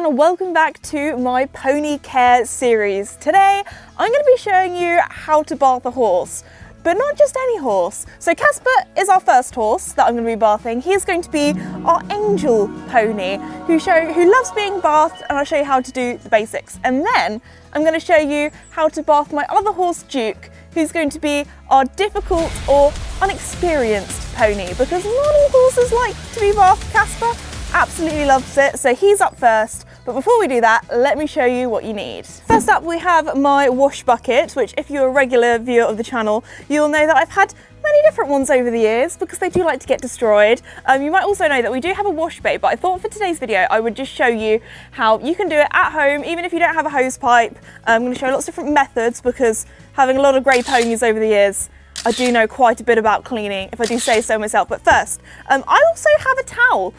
and welcome back to my pony care series. Today I'm going to be showing you how to bath a horse, but not just any horse. So Casper is our first horse that I'm going to be bathing. He is going to be our angel pony who loves being bathed, and I'll show you how to do the basics. And then I'm going to show you how to bath my other horse, Duke, who's going to be our difficult or unexperienced pony, because not all horses like to be bathed. Casper absolutely loves it, so he's up first. But before we do that, let me show you what you need. First up, we have my wash bucket, which if you're a regular viewer of the channel, you'll know that I've had many different ones over the years because they do like to get destroyed. You might also know that we do have a wash bay, but I thought for today's video I would just show you how you can do it at home, even if you don't have a hose pipe. I'm going to show lots of different methods because having a lot of grey ponies over the years, I do know quite a bit about cleaning, if I do say so myself. But first, I also have a towel.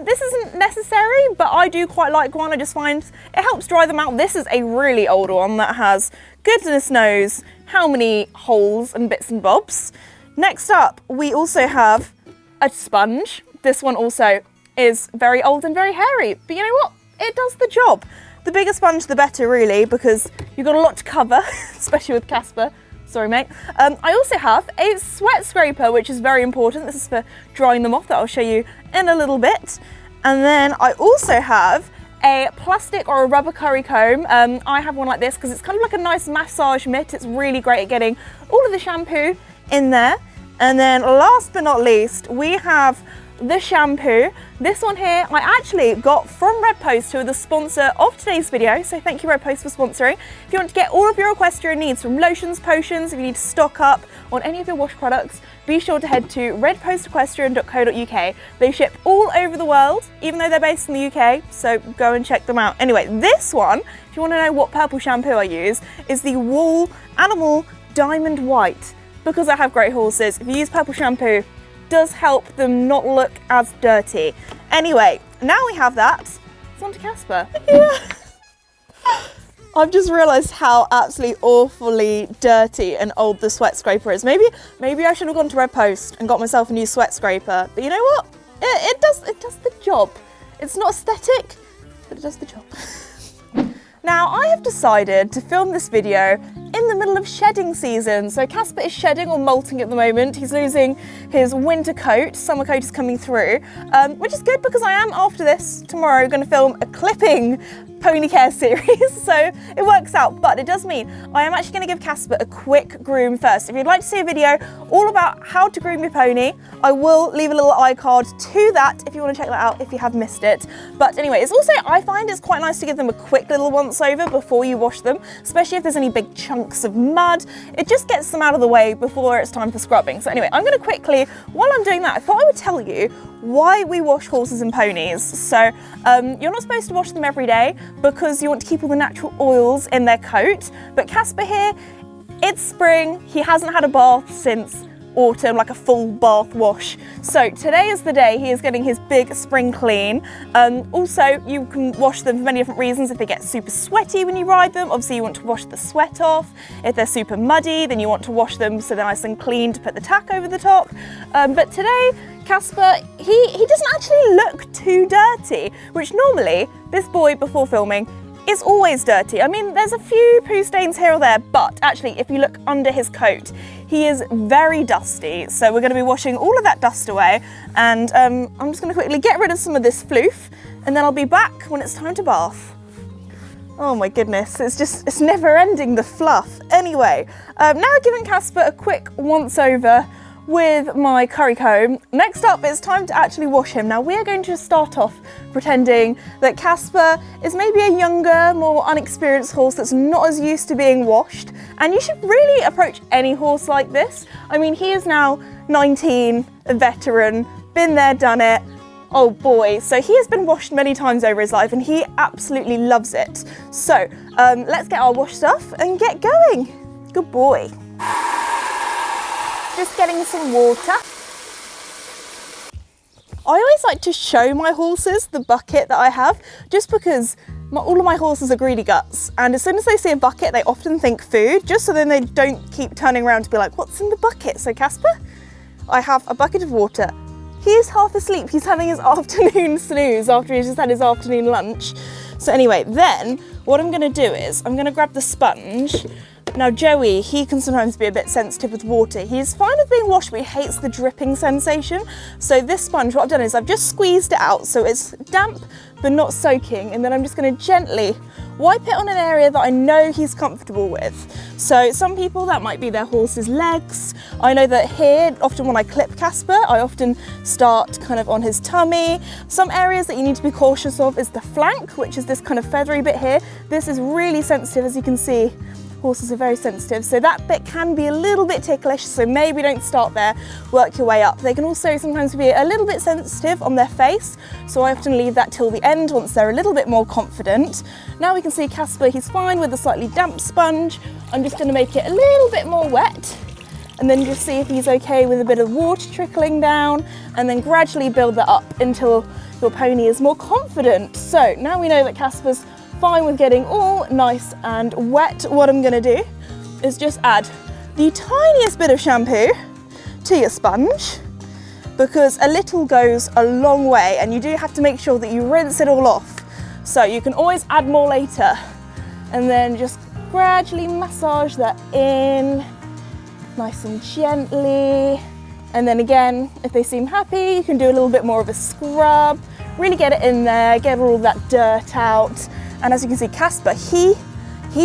This isn't necessary, but I do quite like one. I just find it helps dry them out. This is a really old one that has goodness knows how many holes and bits and bobs. Next up, we also have a sponge. This one also is very old and very hairy, but you know what? It does the job. The bigger sponge, the better, really, because you've got a lot to cover, especially with Casper. Sorry, mate. I also have a sweat scraper, which is very important. This is for drying them off, that I'll show you in a little bit. And then I also have a plastic or a rubber curry comb. I have one like this because it's kind of like a nice massage mitt. It's really great at getting all of the shampoo in there. And then last but not least, we have the shampoo. This one here I actually got from Red Post, who are the sponsor of today's video, so thank you Red Post for sponsoring. If you want to get all of your equestrian needs, from lotions, potions, if you need to stock up on any of your wash products, be sure to head to redpostequestrian.co.uk. They ship all over the world, even though they're based in the UK, so go and check them out. Anyway, this one, if you want to know what purple shampoo I use, is the Wool Animal Diamond White. Because I have great horses, if you use purple shampoo, does help them not look as dirty. Anyway, now we have that, it's on to Casper. Yeah. I've just realised how absolutely awfully dirty and old the sweat scraper is. Maybe I should have gone to Red Post and got myself a new sweat scraper. But you know what? It does the job. It's not aesthetic, but it does the job. Now, I have decided to film this video in the middle of shedding season. So Casper is shedding or molting at the moment. He's losing his winter coat, summer coat is coming through, which is good because I am, after this, tomorrow, going to film a clipping pony care series, so it works out. But it does mean I am actually going to give Casper a quick groom first. If you'd like to see a video all about how to groom your pony, I will leave a little iCard to that if you want to check that out if you have missed it. But anyway, it's also, I find it's quite nice to give them a quick little once over before you wash them, especially if there's any big chunks of mud. It just gets them out of the way before it's time for scrubbing. So anyway, I'm going to quickly, while I'm doing that, I thought I would tell you why we wash horses and ponies. So you're not supposed to wash them every day because you want to keep all the natural oils in their coat. But Casper here, it's spring. He hasn't had a bath since autumn, like a full bath wash. So today is the day he is getting his big spring clean. Also, you can wash them for many different reasons. If they get super sweaty when you ride them, obviously you want to wash the sweat off. If they're super muddy, then you want to wash them so they're nice and clean to put the tack over the top. But today, Casper, he doesn't actually look too dirty, which normally this boy before filming is always dirty. I mean, there's a few poo stains here or there, but actually if you look under his coat, he is very dusty. So we're going to be washing all of that dust away, and I'm just going to quickly get rid of some of this floof, and then I'll be back when it's time to bath. Oh my goodness, it's never ending, the fluff. Anyway, now giving Casper a quick once over with my curry comb. Next up, it's time to actually wash him. Now we are going to start off pretending that Casper is maybe a younger, more unexperienced horse that's not as used to being washed. And you should really approach any horse like this. I mean, he is now 19, a veteran, been there, done it. Oh boy, so he has been washed many times over his life and he absolutely loves it. So let's get our wash stuff and get going. Good boy. Just getting some water. I always like to show my horses the bucket that I have, just because all of my horses are greedy guts, and as soon as they see a bucket they often think food, just so then they don't keep turning around to be like, what's in the bucket? So Casper, I have a bucket of water. He is half asleep, he's having his afternoon snooze after he's just had his afternoon lunch. So anyway, then what I'm gonna do is I'm gonna grab the sponge. Now Joey, he can sometimes be a bit sensitive with water. He's fine with being washed, but he hates the dripping sensation. So this sponge, what I've done is I've just squeezed it out so it's damp but not soaking, and then I'm just going to gently wipe it on an area that I know he's comfortable with. So some people, that might be their horse's legs. I know that here, often when I clip Casper, I often start kind of on his tummy. Some areas that you need to be cautious of is the flank, which is this kind of feathery bit here. This is really sensitive, as you can see. Horses are very sensitive, so that bit can be a little bit ticklish, so maybe don't start there, work your way up. They can also sometimes be a little bit sensitive on their face, so I often leave that till the end once they're a little bit more confident. Now we can see Casper, he's fine with a slightly damp sponge. I'm just going to make it a little bit more wet, and then just see if he's okay with a bit of water trickling down, and then gradually build that up until your pony is more confident. So now we know that Casper's fine with getting all nice and wet. What I'm gonna do is just add the tiniest bit of shampoo to your sponge, because a little goes a long way, and you do have to make sure that you rinse it all off. So you can always add more later, and then just gradually massage that in nice and gently. And then again, if they seem happy, you can do a little bit more of a scrub, really get it in there, get all that dirt out. And as you can see, Casper, he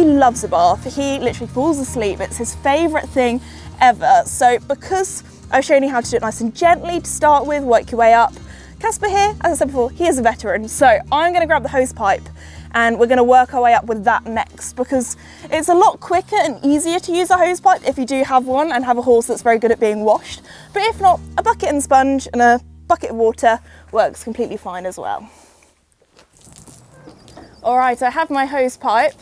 loves a bath. He literally falls asleep. It's his favourite thing ever. So because I've shown you how to do it nice and gently to start with, work your way up, Casper here, as I said before, he is a veteran. So I'm going to grab the hose pipe and we're going to work our way up with that next, because it's a lot quicker and easier to use a hose pipe if you do have one and have a horse that's very good at being washed. But if not, a bucket and sponge and a bucket of water works completely fine as well. All right, I have my hose pipe,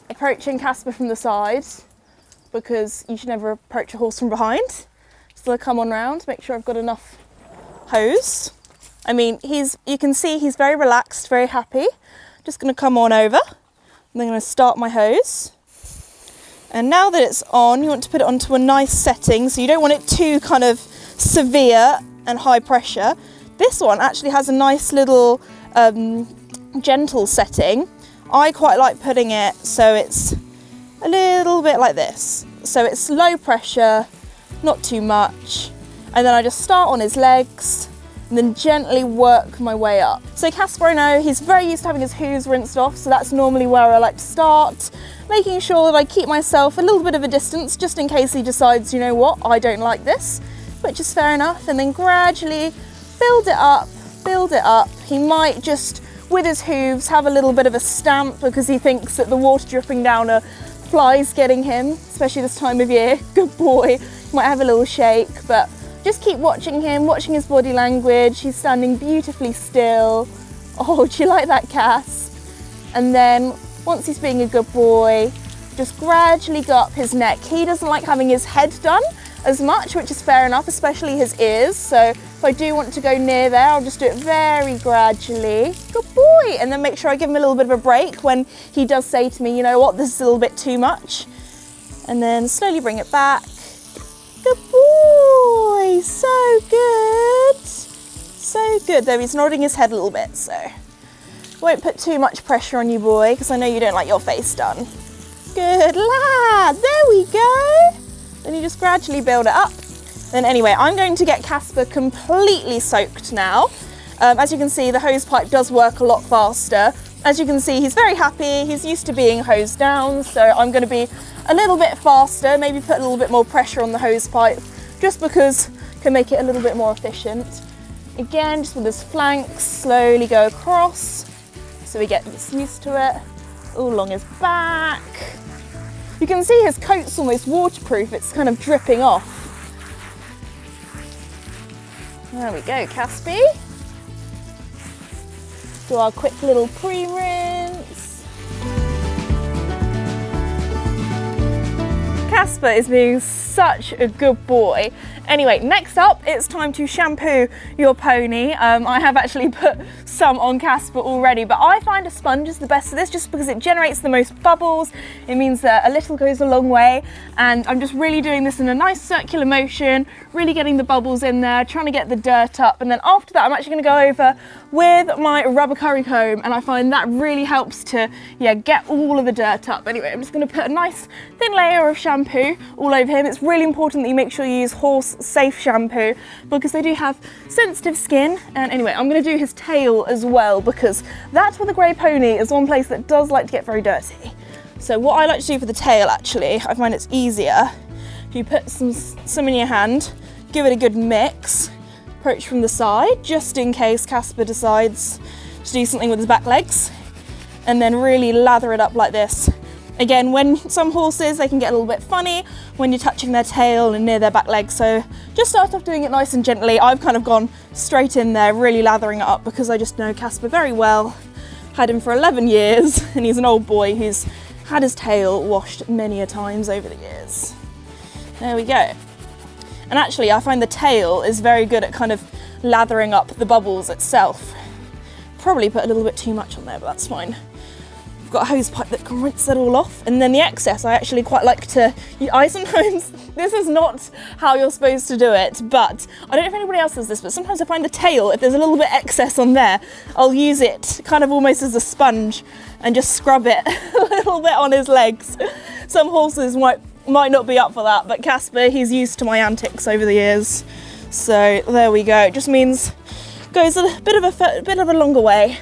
approaching Casper from the side, because you should never approach a horse from behind. So I'll come on round, make sure I've got enough hose. I mean, you can see he's very relaxed, very happy. Just gonna come on over, and I'm gonna start my hose. And now that it's on, you want to put it onto a nice setting, so you don't want it too kind of severe and high pressure. This one actually has a nice little gentle setting. I quite like putting it so it's a little bit like this. So it's low pressure, not too much. And then I just start on his legs and then gently work my way up. So Casper, I know he's very used to having his hooves rinsed off, so that's normally where I like to start, making sure that I keep myself a little bit of a distance just in case he decides, you know what, I don't like this, which is fair enough. And then gradually build it up, build it up. He might just, with his hooves, have a little bit of a stamp because he thinks that the water dripping down are flies getting him, especially this time of year. Good boy. He might have a little shake, but just keep watching him, watching his body language. He's standing beautifully still. Oh, do you like that, Casp? And then once he's being a good boy, just gradually go up his neck. He doesn't like having his head done as much, which is fair enough, especially his ears. So if I do want to go near there, I'll just do it very gradually. Good boy. And then make sure I give him a little bit of a break when he does say to me, you know what, this is a little bit too much. And then slowly bring it back. Good boy, so good. So good. Though he's nodding his head a little bit, so won't put too much pressure on you, boy, because I know you don't like your face done. Good lad, there we go. Then you just gradually build it up. Then anyway, I'm going to get Casper completely soaked now. As you can see, the hose pipe does work a lot faster. As you can see, he's very happy. He's used to being hosed down, so I'm going to be a little bit faster, maybe put a little bit more pressure on the hose pipe, just because it can make it a little bit more efficient. Again, just with his flanks, slowly go across, so he gets used to it. All along his back. You can see his coat's almost waterproof, it's kind of dripping off. There we go, Caspy. Do our quick little pre-rinse. Casper is being such a good boy. Anyway, next up, it's time to shampoo your pony. I have actually put some on Casper already, but I find a sponge is the best for this just because it generates the most bubbles. It means that a little goes a long way, and I'm just really doing this in a nice circular motion, really getting the bubbles in there, trying to get the dirt up, and then after that I'm actually going to go over with my rubber curry comb, and I find that really helps to get all of the dirt up. Anyway, I'm just going to put a nice thin layer of shampoo all over him. It's really important that you make sure you use horse safe shampoo because they do have sensitive skin. And anyway, I'm going to do his tail as well because that's where the grey pony is one place that does like to get very dirty. So what I like to do for the tail, actually, I find it's easier if you put some in your hand, give it a good mix, approach from the side just in case Casper decides to do something with his back legs, and then really lather it up like this. Again, when some horses, they can get a little bit funny when you're touching their tail and near their back legs, so just start off doing it nice and gently. I've kind of gone straight in there, really lathering it up because I just know Casper very well. Had him for 11 years and he's an old boy who's had his tail washed many a times over the years. There we go. And actually, I find the tail is very good at kind of lathering up the bubbles itself. Probably put a little bit too much on there, but that's fine. Got a hose pipe that can rinse it all off, and then the excess I actually quite like to, I sometimes, this is not how you're supposed to do it, but I don't know if anybody else does this, but sometimes I find the tail, if there's a little bit excess on there, I'll use it kind of almost as a sponge and just scrub it a little bit on his legs. Some horses might not be up for that, but Casper, he's used to my antics over the years, so there we go. It just means goes a bit of a longer way.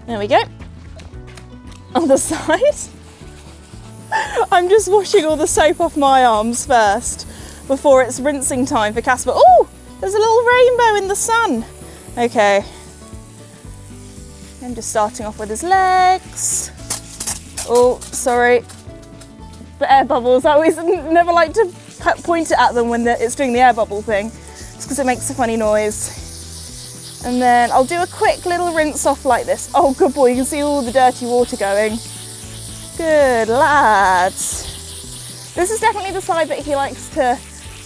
There we go. Other side. I'm just washing all the soap off my arms first before it's rinsing time for Casper. Oh, there's a little rainbow in the sun. Okay. I'm just starting off with his legs. Oh, sorry. The air bubbles. I always never like to point it at them when it's doing the air bubble thing, just because it makes a funny noise. And then I'll do a quick little rinse off like this. Oh, good boy, you can see all the dirty water going. Good lad. This is definitely the side that he likes to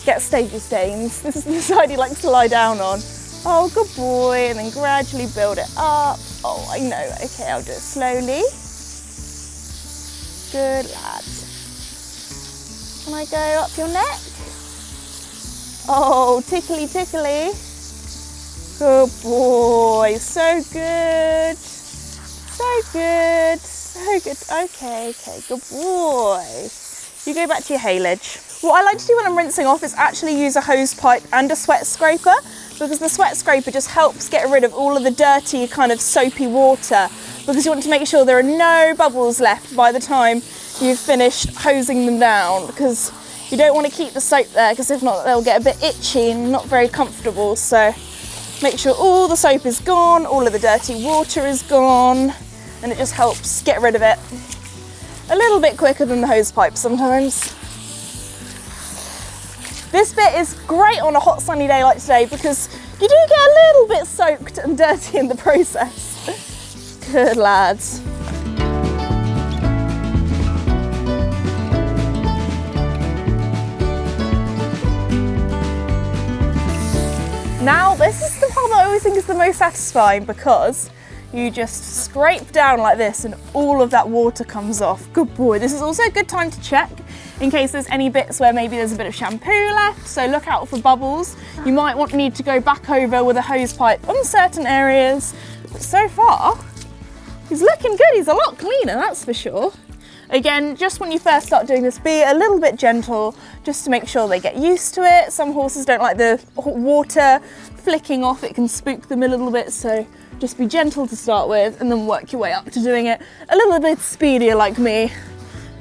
get stable stains. This is the side he likes to lie down on. Oh, good boy, and then gradually build it up. Oh, I know, okay, I'll do it slowly. Good lad. Can I go up your neck? Oh, tickly, tickly. Good boy, so good, so good, so good. Okay, good boy. You go back to your haylage. What I like to do when I'm rinsing off is actually use a hose pipe and a sweat scraper, because the sweat scraper just helps get rid of all of the dirty kind of soapy water, because you want to make sure there are no bubbles left by the time you've finished hosing them down, because you don't want to keep the soap there, because if not they'll get a bit itchy and not very comfortable. So make sure all the soap is gone, all of the dirty water is gone, and it just helps get rid of it a little bit quicker than the hose pipe sometimes. This bit is great on a hot sunny day like today because you do get a little bit soaked and dirty in the process. Good lads. Now, this is the part that I always think is the most satisfying because you just scrape down like this and all of that water comes off. Good boy. This is also a good time to check in case there's any bits where maybe there's a bit of shampoo left, so look out for bubbles. You might need to go back over with a hose pipe on certain areas, but so far, he's looking good. He's a lot cleaner, that's for sure. Again, just when you first start doing this, be a little bit gentle just to make sure they get used to it. Some horses don't like the water flicking off, it can spook them a little bit, so just be gentle to start with and then work your way up to doing it a little bit speedier like me,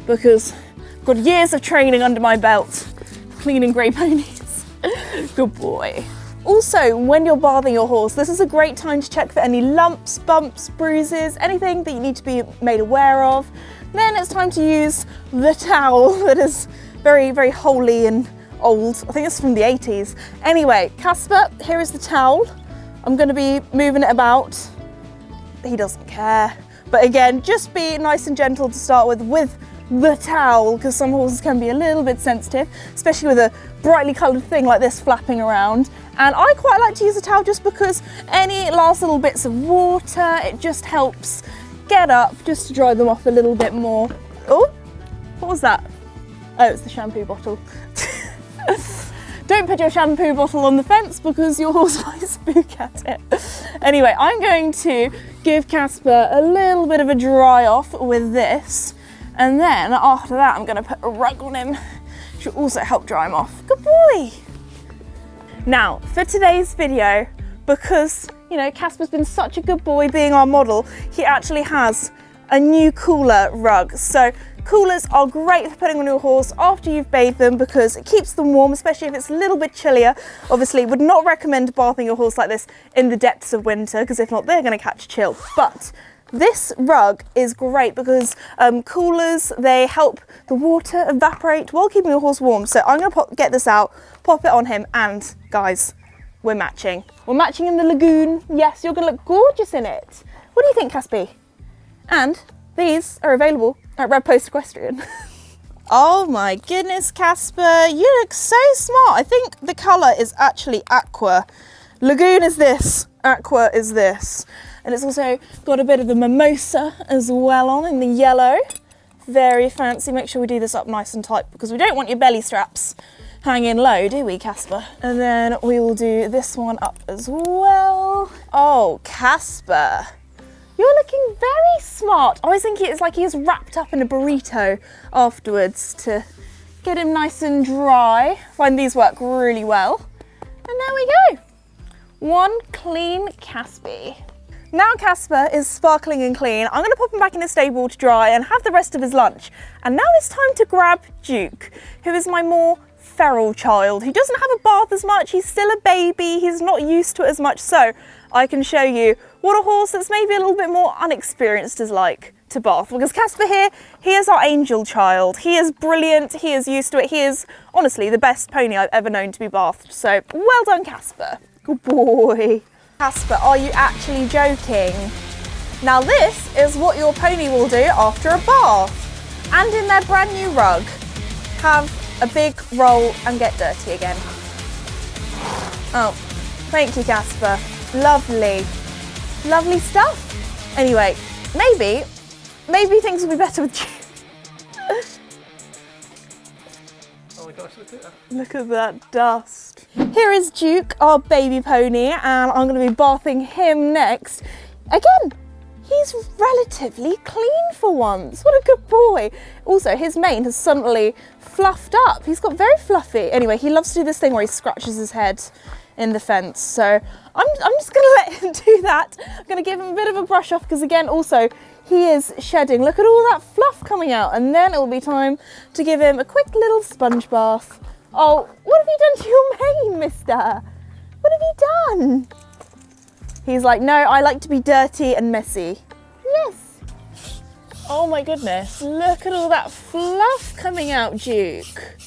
because I've got years of training under my belt cleaning grey ponies. Good boy. Also, when you're bathing your horse, this is a great time to check for any lumps, bumps, bruises, anything that you need to be made aware of. Then it's time to use the towel that is very, very holy and old. I think it's from the 80s. Anyway, Casper, here is the towel. I'm going to be moving it about. He doesn't care. But again, just be nice and gentle to start with the towel, because some horses can be a little bit sensitive, especially with a brightly coloured thing like this flapping around. And I quite like to use a towel just because any last little bits of water, it just helps get up just to dry them off a little bit more. Oh, what was that? Oh, it's the shampoo bottle. Don't put your shampoo bottle on the fence because your horse might spook at it. Anyway, I'm going to give Casper a little bit of a dry off with this. And then after that, I'm going to put a rug on him, which will also help dry him off. Good boy. Now, for today's video, because, you know, Casper's been such a good boy being our model, he actually has a new cooler rug. So coolers are great for putting on your horse after you've bathed them because it keeps them warm, especially if it's a little bit chillier. Obviously, would not recommend bathing your horse like this in the depths of winter because if not, they're going to catch chill. But this rug is great because coolers, they help the water evaporate while keeping your horse warm. So I'm going to get this out, pop it on him, and guys, we're matching. We're matching in the lagoon. Yes, you're going to look gorgeous in it. What do you think, Casper? And these are available at Red Post Equestrian. Oh my goodness, Casper, you look so smart. I think the colour is actually aqua. Lagoon is this, aqua is this. And it's also got a bit of the mimosa as well on in the yellow. Very fancy. Make sure we do this up nice and tight because we don't want your belly straps hanging low, do we, Casper? And then we will do this one up as well. Oh, Casper, you're looking very smart. I was thinking it's like he's wrapped up in a burrito afterwards to get him nice and dry. I find these work really well. And there we go. One clean Casper. Now Casper is sparkling and clean, I'm going to pop him back in the stable to dry and have the rest of his lunch. And now it's time to grab Duke, who is my more feral child. He doesn't have a bath as much, he's still a baby, he's not used to it as much, so I can show you what a horse that's maybe a little bit more unexperienced is like to bath. Because Casper here, he is our angel child. He is brilliant, he is used to it, he is honestly the best pony I've ever known to be bathed. So well done, Casper. Good boy. Casper, are you actually joking? Now this is what your pony will do after a bath. And in their brand new rug, have a big roll and get dirty again. Oh, thank you, Casper. Lovely. Lovely stuff. Anyway, maybe things will be better with you. Oh my gosh, look at that. Look at that dust. Here is Duke, our baby pony, and I'm going to be bathing him next. Again, he's relatively clean for once. What a good boy. Also, his mane has suddenly fluffed up. He's got very fluffy. Anyway, he loves to do this thing where he scratches his head in the fence. So I'm just going to let him do that. I'm going to give him a bit of a brush off because again, also, he is shedding. Look at all that fluff coming out. And then it will be time to give him a quick little sponge bath. Oh, what have you done to your mane, mister? What have you done? He's like, no, I like to be dirty and messy. Yes. Oh my goodness, look at all that fluff coming out, Duke.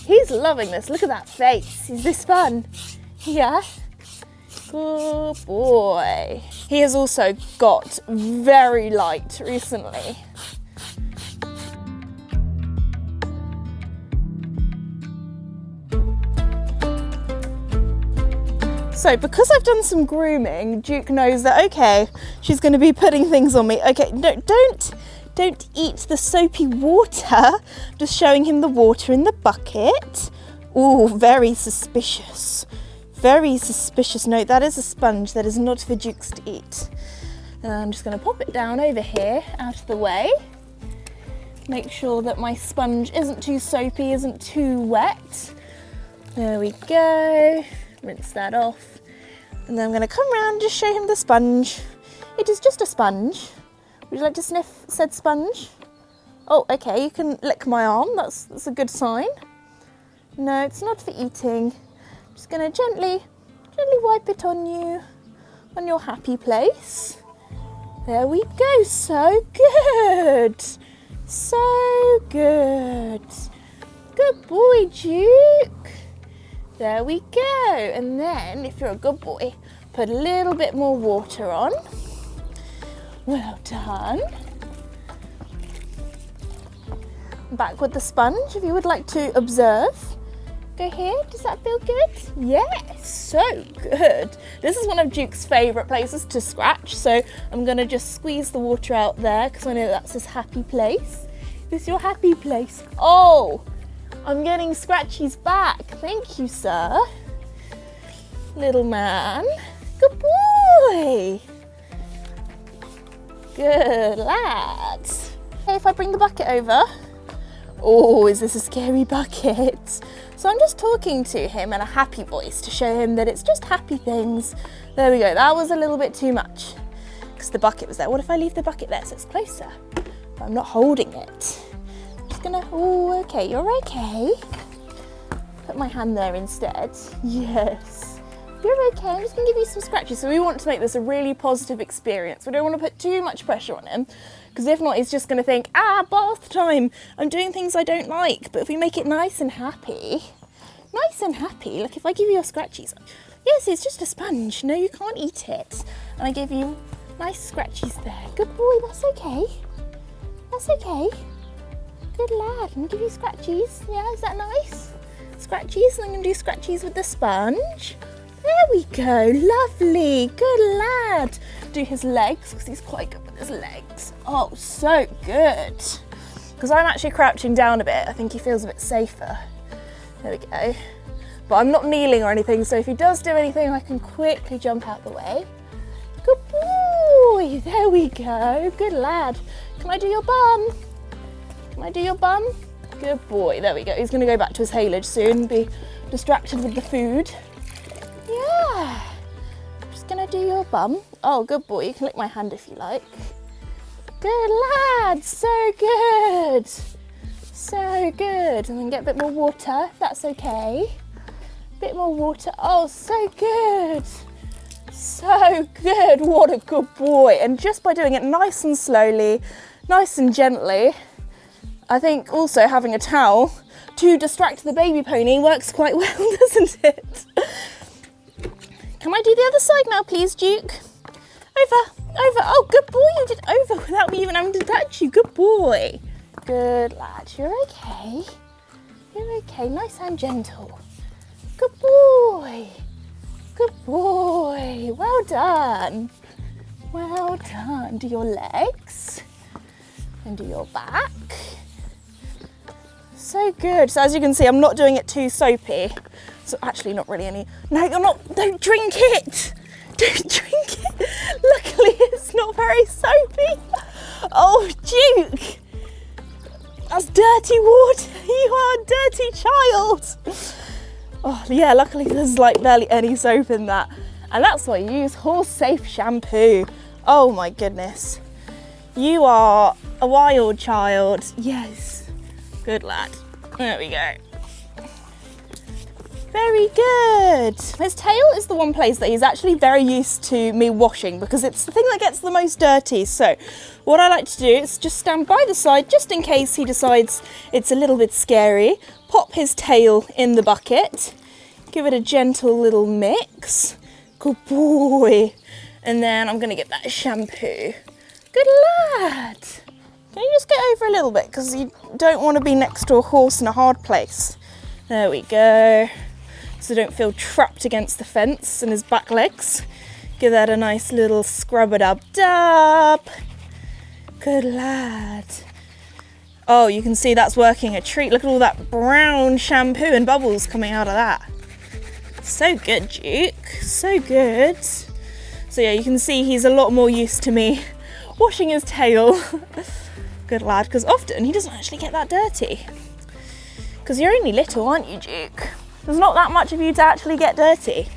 He's loving this. Look at that face. Is this fun? Yeah. Good boy. He has also got very light recently. So because I've done some grooming, Duke knows that, okay, she's going to be putting things on me. Okay, no, don't eat the soapy water. Just showing him the water in the bucket. Ooh, very suspicious. Very suspicious. No, that is a sponge. That is not for Dukes to eat. And I'm just going to pop it down over here, out of the way. Make sure that my sponge isn't too soapy, isn't too wet. There we go. Rinse that off. And then I'm going to come around and just show him the sponge. It is just a sponge. Would you like to sniff said sponge? Oh, okay, you can lick my arm. That's a good sign. No, it's not for eating. I'm just going to gently wipe it on you, on your happy place. There we go. So good. So good. Good boy, Duke. There we go. And then, if you're a good boy, put a little bit more water on. Well done. back with the sponge if you would like to observe. Go here, does that feel good? Yes, so good. This is one of Duke's favourite places to scratch, so I'm gonna just squeeze the water out there because I know that's his happy place. This is your happy place. Oh, I'm getting Scratchy's back. Thank you, sir. Little man. Good boy. Good lad. Okay, if I bring the bucket over. Oh, is this a scary bucket? So I'm just talking to him in a happy voice to show him that it's just happy things. There we go, that was a little bit too much because the bucket was there. What if I leave the bucket there so it's closer? But I'm not holding it. I'm just gonna, oh, okay, you're okay. Put my hand there instead. Yes, you're okay. I'm just gonna give you some scratches. So we want to make this a really positive experience. We don't want to put too much pressure on him, because if not, he's just going to think, bath time, I'm doing things I don't like. But if we make it nice and happy, like if I give you your scratchies, yes, it's just a sponge. No, you can't eat it. And I give you nice scratchies there. Good boy, that's okay. That's okay. Good lad, I'm going to give you scratchies. Yeah, is that nice? Scratchies, and I'm going to do scratchies with the sponge. There we go, lovely, good lad. Do his legs, because he's quite good with his legs. Oh, so good. Because I'm actually crouching down a bit, I think he feels a bit safer. There we go. But I'm not kneeling or anything, so if he does do anything, I can quickly jump out the way. Good boy, there we go, good lad. Can I do your bum? Can I do your bum? Good boy, there we go. He's gonna go back to his haylage soon, be distracted with the food. Yeah, I'm just gonna do your bum. Oh, good boy, you can lick my hand if you like. Good lad, so good. So good. And then get a bit more water, if that's okay. Bit more water, oh, so good. So good, what a good boy. And just by doing it nice and slowly, nice and gently, I think also having a towel to distract the baby pony works quite well, doesn't it? Can I do the other side now, please, Duke? Over. Oh, good boy, you did over without me even having to touch you. Good boy. Good lad, you're okay. You're okay, nice and gentle. Good boy. Good boy. Well done. Well done. Do your legs and do your back. So good. So as you can see, I'm not doing it too soapy. So actually not really any, no, you're not, don't drink it. Don't drink it. Luckily it's not very soapy. Oh, Duke, that's dirty water. You are a dirty child. Oh yeah, luckily there's like barely any soap in that. And that's why you use horse safe shampoo. Oh my goodness. You are a wild child. Yes. Good lad. There we go. Very good. His tail is the one place that he's actually very used to me washing because it's the thing that gets the most dirty. So what I like to do is just stand by the side just in case he decides it's a little bit scary. Pop his tail in the bucket. Give it a gentle little mix. Good boy. And then I'm going to get that shampoo. Good lad. Can you just get over a little bit because you don't want to be next to a horse in a hard place. There we go. So don't feel trapped against the fence and his back legs. Give that a nice little scrub-a-dub-dub. Good lad. Oh, you can see that's working a treat. Look at all that brown shampoo and bubbles coming out of that. So good, Duke. So good. So yeah, you can see he's a lot more used to me washing his tail. Good lad, because often he doesn't actually get that dirty. Because you're only little, aren't you, Duke? There's not that much of you to actually get dirty.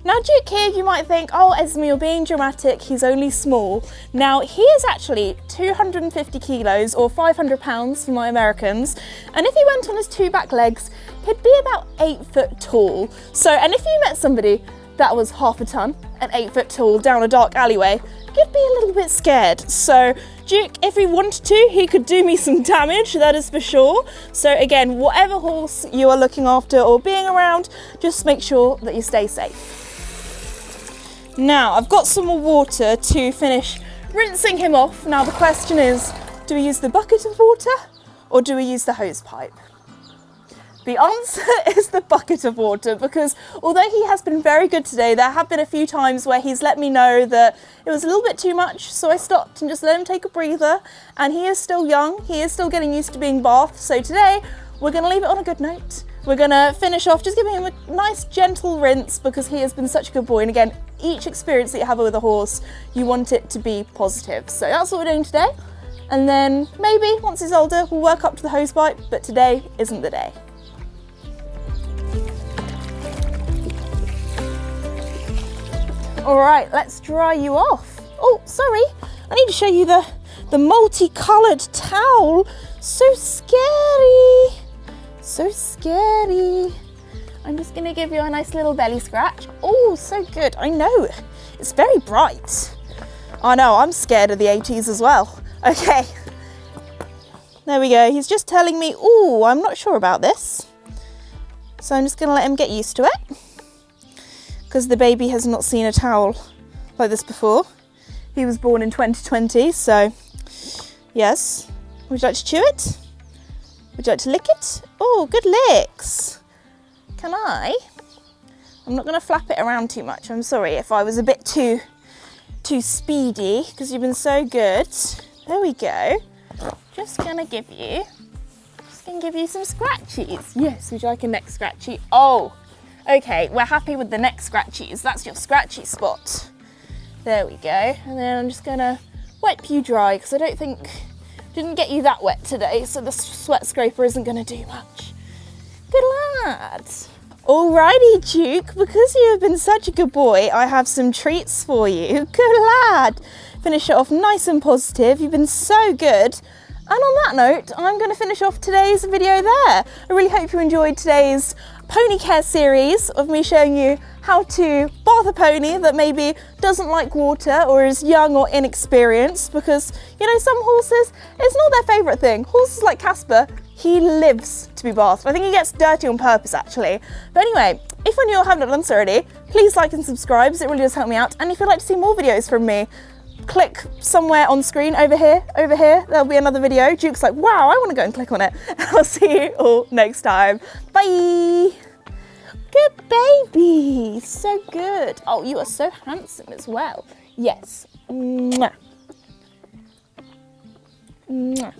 Now, Duke here, you might think, oh, Esme, you're being dramatic, he's only small. Now, he is actually 250 kilos, or 500 pounds for my Americans, and if he went on his two back legs, he'd be about 8 foot tall. So, and if you met somebody that was half a ton and 8 foot tall down a dark alleyway, you'd be a little bit scared. So Duke, if he wanted to, he could do me some damage, that is for sure. So again, whatever horse you are looking after or being around, just make sure that you stay safe. Now, I've got some more water to finish rinsing him off. Now the question is, do we use the bucket of water or do we use the hose pipe? The answer is the bucket of water, because although he has been very good today, there have been a few times where he's let me know that it was a little bit too much, so I stopped and just let him take a breather, and he is still young, he is still getting used to being bathed, so today we're going to leave it on a good note. We're going to finish off just giving him a nice gentle rinse, because he has been such a good boy, and again, each experience that you have with a horse, you want it to be positive. So that's what we're doing today, and then maybe once he's older we'll work up to the hose pipe, but today isn't the day. All right, let's dry you off. Oh, sorry, I need to show you the multicoloured towel. So scary, so scary. I'm just gonna give you a nice little belly scratch. Oh, so good, I know, it's very bright. I know, I'm scared of the 80s as well. Okay, there we go. He's just telling me, oh, I'm not sure about this. So I'm just gonna let him get used to it, because the baby has not seen a towel like this before. He was born in 2020, so yes. Would you like to chew it? Would you like to lick it? Oh, good licks. Can I? I'm not gonna flap it around too much. I'm sorry if I was a bit too speedy, because you've been so good. There we go. Just gonna give you some scratchies. Yes, would you like a neck scratchy? Oh, okay, we're happy with the neck scratchies. That's your scratchy spot. There we go. And then I'm just gonna wipe you dry, because I didn't get you that wet today, so the sweat scraper isn't gonna do much. Good lad. Alrighty, Duke, because you have been such a good boy, I have some treats for you. Good lad. Finish it off nice and positive. You've been so good. And on that note, I'm going to finish off today's video there. I really hope you enjoyed today's pony care series of me showing you how to bath a pony that maybe doesn't like water or is young or inexperienced, because, you know, some horses, it's not their favourite thing. Horses like Casper, he lives to be bathed. I think he gets dirty on purpose, actually. But anyway, if you're new or haven't done so already, please like and subscribe, it really does help me out. And if you'd like to see more videos from me, click somewhere on screen over here, there'll be another video. Duke's like, wow, I want to go and click on it. And I'll see you all next time. Bye. Good baby, so good. Oh, you are so handsome as well. Yes. Mwah. Mwah.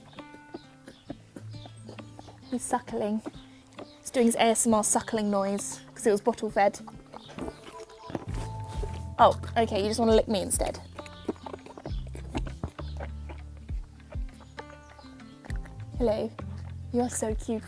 He's suckling. He's doing his ASMR suckling noise because it was bottle fed. Oh, okay, you just want to lick me instead. Hello, you are so cute.